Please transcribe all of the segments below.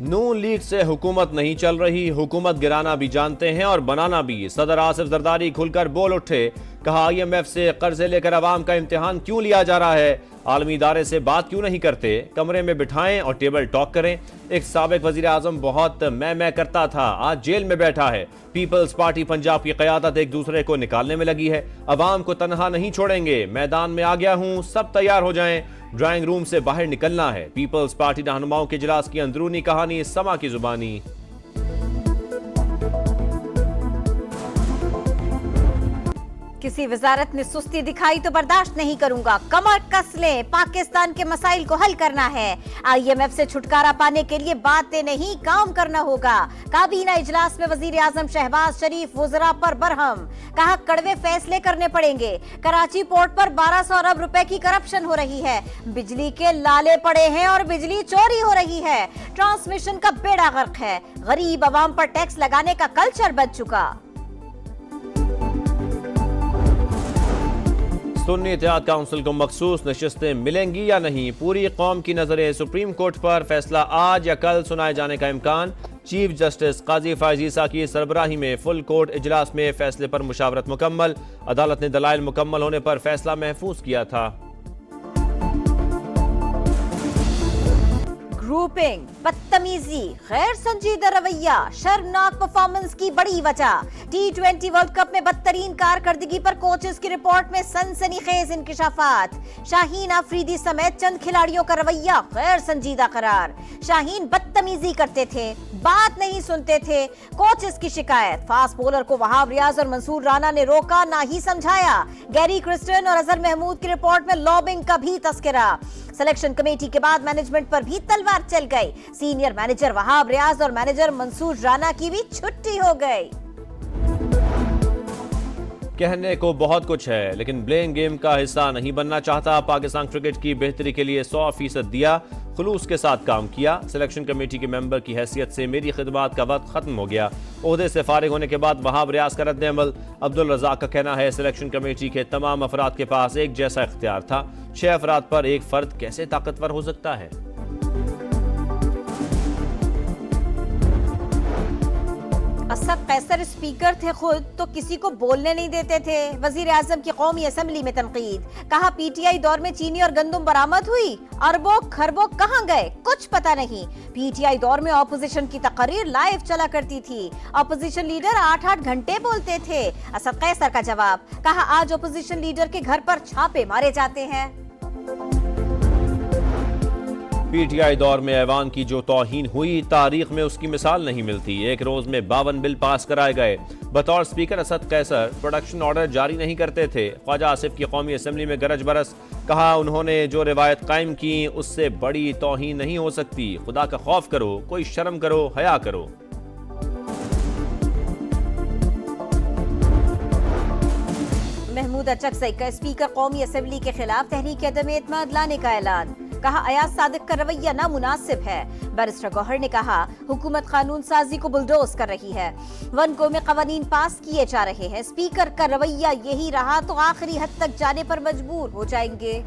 नून league से हुकूमत नहीं चल रही, हुकूमत गिराना भी जानते हैं और बनाना भी। सदर आसिफ जरदारी खुलकर बोल उठे, कहा IMF से कर्जे लेकर अवाम का इम्तिहान क्यों लिया जा रहा है, आलमी इदारे से बात क्यों नहीं करते, कमरे में बिठाएं और टेबल टॉक करें। एक साबिक वजीर आजम बहुत मैं करता था, आज जेल में बैठा है। पीपल्स पार्टी पंजाब की क़यादत एक दूसरे को निकालने में लगी है। अवाम को तनहा नहीं छोड़ेंगे, मैदान में आ गया हूं, सब तैयार हो जाएं, ड्राइंग रूम से बाहर निकलना है। पीपल्स पार्टी रहनुमाओं के इजलास की अंदरूनी कहानी समा की जुबानी। किसी वजारत ने सुस्ती दिखाई तो बर्दाश्त नहीं करूंगा, कमर कस ले, पाकिस्तान के मसाइल को हल करना है। IMF से छुटकारा पाने के लिए बातें नहीं काम करना होगा। काबीना इजलास में वजीर आजम शहबाज शरीफ वुज़रा पर बरहम, कहा कड़वे फैसले करने पड़ेंगे। कराची पोर्ट पर 1200 अरब रुपए की करप्शन हो रही है, बिजली के लाले पड़े हैं और बिजली चोरी हो रही है। ट्रांसमिशन का बेड़ा गर्क है, गरीब अवाम पर टैक्स लगाने का कल्चर बन चुका। सुन्नी इत्तेहाद काउंसिल को मखसूस नशिस्तें मिलेंगी या नहीं, पूरी कौम की नजरें सुप्रीम कोर्ट पर। फैसला आज या कल सुनाए जाने का इम्कान। चीफ जस्टिस काजी फैज ईसा की सरबराही में फुल कोर्ट इजलास में फैसले पर मुशावरत मुकम्मल। अदालत ने दलाइल मुकम्मल होने पर फैसला महफूज किया था। ग्रुपिंग, बदतमीजी, गैर संजीदा रवैया, शर्मनाक परफॉर्मेंस की बड़ी वजह। T20 वर्ल्ड कप में बदतरीन कारकर्दगी पर कोचेस की रिपोर्ट में सनसनीखेज इंकिशाफात। शाहीन आफरीदी समेत चंद खिलाड़ियों का रवैया गैर संजीदा करार। शाहीन बदतमीजी करते थे, बात नहीं सुनते थे, कोचेस की शिकायत। फास्ट बॉलर को वहाब रियाज और मंसूर राना ने रोका, ना ही समझाया। गैरी क्रिस्टन और अजहर महमूद की रिपोर्ट में लॉबिंग का भी तस्करा। सिलेक्शन कमेटी के बाद मैनेजमेंट पर भी तलवार चल गई। सीनियर मैनेजर वहाब रियाज और मैनेजर मंसूर राना की भी छुट्टी हो गई। कहने को बहुत कुछ है, लेकिन ब्लेम गेम का हिस्सा नहीं बनना चाहता। पाकिस्तान क्रिकेट की बेहतरी के लिए 100% दिया, खुलूस के साथ काम किया। सिलेक्शन कमेटी के मेंबर की हैसियत से मेरी खिदमत का वक्त खत्म हो गया। ओहदे से फारिग होने के बाद वहाब रियाज का रद्द अमल। अब्दुल रज़ाक का कहना है, सिलेक्शन कमेटी के तमाम अफराद के पास एक जैसा इख्तियार था, 6 अफराद पर एक फर्द कैसे ताकतवर हो सकता है। असद कैसर स्पीकर थे खुद तो किसी को बोलने नहीं देते थे। वजीर आजम की कौमी असेंबली में तनकीद, कहा PTI दौर में चीनी और गंदम बरामद हुई, अरबों खरबों कहां गए कुछ पता नहीं। PTI दौर में ऑपोजिशन की तकरीर लाइव चला करती थी, ऑपोजिशन लीडर 8-8 घंटे बोलते थे। असद कैसर का जवाब, कहा आज ऑपोजिशन लीडर के घर पर छापे मारे जाते हैं। PTI दौर में ऐवान की जो तौहीन हुई, तारीख में उसकी मिसाल नहीं मिलती। एक रोज में 52 बिल पास कराए गए। बतौर speaker Asad Qaiser production order जारी नहीं करते थे। ख्वाजा आसिफ की कौमी असेंबली में गरज बरस, कहा उन्होंने जो रिवायत कायम की उससे बड़ी तौहीन नहीं हो सकती। खुदा का खौफ करो, कोई शर्म करो, हया करो। महमूद अचकज़ई का स्पीकर कौमी असेंबली के खिलाफ तहरीक अदम एतमाद लाने का ऐलान, कहा अयाज सादिक का रवैया नामुनासिब है। बैरिस्टर गौहर ने कहा हुकूमत कानून साजी को बुलडोज कर रही है, वनको में कवानीन पास किए जा रहे हैं। स्पीकर का रवैया यही रहा तो आखिरी हद तक जाने पर मजबूर हो जाएंगे।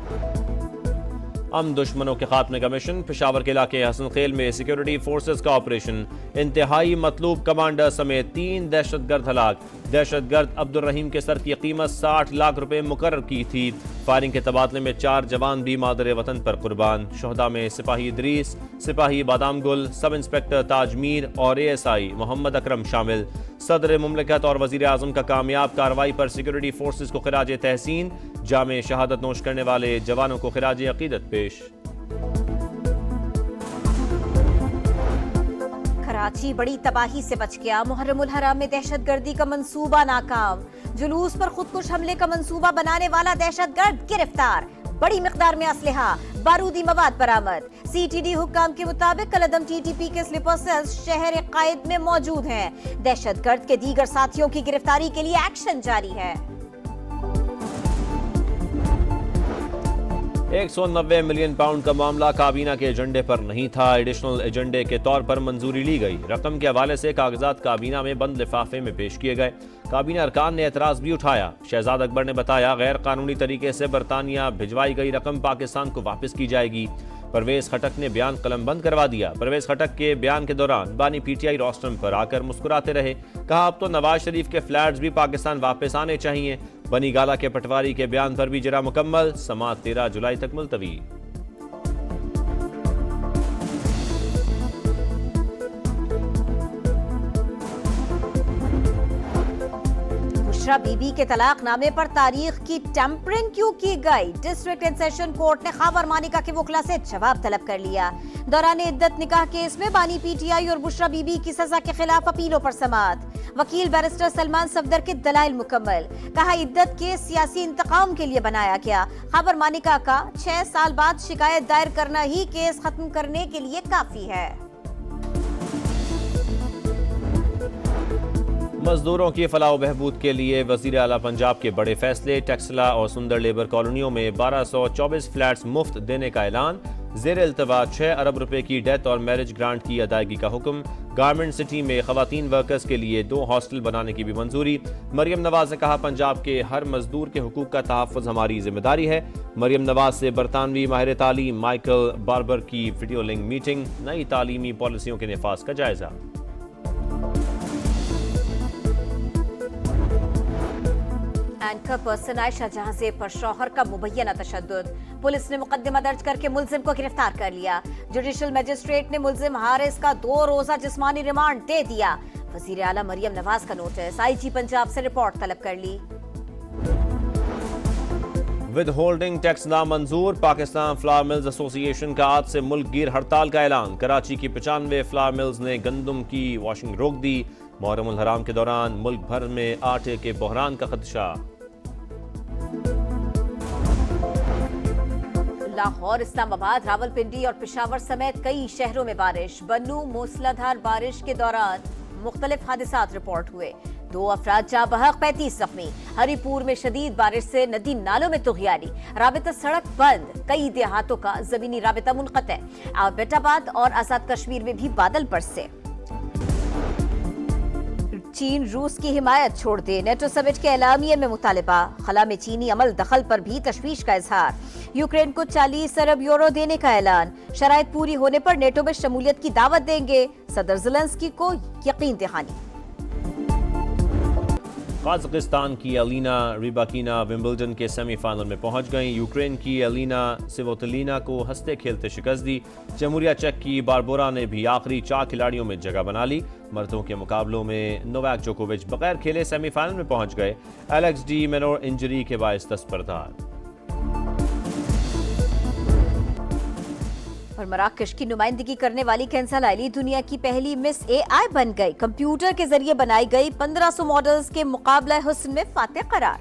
हम दुश्मनों के खात्मे का मिशन। पेशावर के इलाके हसन खेल में सिक्योरिटी फोर्सेस का ऑपरेशन, इंतहाई मतलूब कमांडर समेत 3 दहशतगर्द हलाक। दहशतगर्द अब्दुल रहीम के सर की कीमत 60 लाख रुपए मुकर्रर की थी। फायरिंग के तबादले में 4 जवान भी मादर वतन पर कुर्बान। शहदा में सिपाही इदरीस, सिपाही बादाम गुल, सब इंस्पेक्टर ताजमीर और ASI मोहम्मद अकरम शामिल। सदर मुमलिकत और वजीर आजम का कामयाब कार्रवाई पर सिक्योरिटी फोर्सेस को खिराज तहसीन। जामे शहादत नोश करने वाले जवानों को खिराज अकीदत पेश। कराची बड़ी तबाही से बच गया। मुहर्रमुल हराम में दहशतगर्दी का मंसूबा नाकाम। जुलूस पर खुदकुश हमले का मंसूबा बनाने वाला दहशतगर्द गिरफ्तार। बड़ी मिकदार में असलहा, बारूदी मवाद बरामद। CTD हुक्काम के मुताबिक कलदम TTP के स्लीपर सेल्स शहर कायद में मौजूद हैं। दहशतगर्द के दीगर साथियों की गिरफ्तारी के लिए एक्शन जारी है। 190 मिलियन पाउंड का मामला काबीना के एजेंडे पर नहीं था, एडिशनल एजेंडे के तौर पर मंजूरी ली गई। रकम के हवाले से कागजात काबीना में बंद लिफाफे में पेश किए गए। काबीना अरकान ने एतराज भी उठाया। शहजाद अकबर ने बताया गैर कानूनी तरीके से बरतानिया भिजवाई गई रकम पाकिस्तान को वापस की जाएगी। परवेज खटक ने बयान कलमबंद करवा दिया। परवेज खटक के बयान के दौरान बानी पीटीआई रोस्टम पर आकर मुस्कुराते रहे। कहा अब तो नवाज शरीफ के फ्लैट्स भी पाकिस्तान वापस आने चाहिए। बनी गाला के पटवारी के बयान पर भी जरा मुकम्मल, समाअत 13 जुलाई तक मुलतवी। बुशरा बीबी के तलाकनामे पर तारीख की टेम्परिंग क्यों की गई? डिस्ट्रिक्ट एंड सेशन कोर्ट ने खावर मानिका के वकला से जवाब तलब कर लिया। दौरान इद्दत निकाह केस में बानी पीटीआई और बुशरा बीबी की सजा के खिलाफ अपीलों पर समाअत। वकील बैरिस्टर सलमान सफदर के दलाइल मुकम्मल। कहा इद्दत केस सियासी इंतकाम के लिए बनाया गया। खावर मानिका का 6 साल बाद शिकायत दायर करना ही केस खत्म करने के लिए काफी है। मजदूरों की फलाह बहबूद के लिए वजीर आला पंजाब के बड़े फैसले। टेक्सला और सुंदर लेबर कॉलोनियों में 1224 फ्लैट्स मुफ्त देने का ऐलान। जेर इल्तवा 6 अरब रुपए की डेथ और मैरिज ग्रांट की अदायगी का हुक्म। गारमेंट सिटी में खवातीन वर्कर्स के लिए 2 हॉस्टल बनाने की भी मंजूरी। मरियम नवाज ने कहा पंजाब के हर मजदूर के हुकूक का तहफ़्फ़ुज़ हमारी जिम्मेदारी है। मरियम नवाज से बरतानवी माहिर तालीम माइकल बार्बर की वीडियो लिंक मीटिंग। नई तालीमी पॉलिसियों के निफाज का जायजा। एंकर पर्सन आयशा जहांजेब पर शौहर का मुबैना तशद्दुद। पुलिस ने मुकदमा दर्ज करके मुलजिम को गिरफ्तार कर लिया। जुडिशल मजिस्ट्रेट ने मुलजिम हारिस का 2 रोजा जिस्मानी रिमांड दे दिया। वजीर आला मरियम नवाज का नोटिस। आईजी पंजाब से रिपोर्ट तलब कर ली। विद होल्डिंग टैक्स नामंजूर। पाकिस्तान फ्लावर मिल्स एसोसिएशन का आज से मुल्क गिर हड़ताल का ऐलान। कराची की 95 फ्लावर मिल्स ने गंदम की वॉशिंग रोक दी। मुहर्रम उल हराम के दौरान मुल्क भर में आटे के बहरान का खदशा। लाहौर, इस्लामाबाद, रावलपिंडी और पेशावर समेत कई शहरों में बारिश। बन्नू मूसलाधार बारिश के दौरान मुख्तलिफ हादिसात रिपोर्ट हुए। 2 अफराद जाँ बहक, 35 जख्मी। हरिपुर में शदीद बारिश से नदी नालों में तुगयानी। राबिता सड़क बंद। कई देहातों का जमीनी राबिता मुनक़ते। बेटाबाद और आजाद कश्मीर में भी बादल बरसे। चीन रूस की हिमायत छोड़ दे। नेटो समिट के एलामिये में मुतालिबा। खला में चीनी अमल दखल पर भी तशवीश का इजहार। यूक्रेन को 40 अरब यूरो देने का ऐलान। शराइत पूरी होने पर नेटो में शमूलियत की दावत देंगे। सदर ज़ेलेंस्की को यकीन दहानी। कजाकिस्तान की एलिना रिबाकिना विंबलडन के सेमीफाइनल में पहुंच गईं। यूक्रेन की एलिना सिवोतलिना को हंसते खेलते शिकस्त दी। जमहूरिया चेक की बारबोरा ने भी आखिरी 4 खिलाड़ियों में जगह बना ली। मर्दों के मुकाबलों में नोवाक जोकोविच बगैर खेले सेमीफाइनल में पहुंच गए। एलेक्स डी मिनोर इंजरी के बायस दस्तबरदार। और मराकश की नुमाइंदगी करने वाली कैंसा लाइली दुनिया की पहली मिस एआई बन गई। कंप्यूटर के जरिए बनाई गई 1500 मॉडल्स के मुकाबला हुस्न में फातेह करार।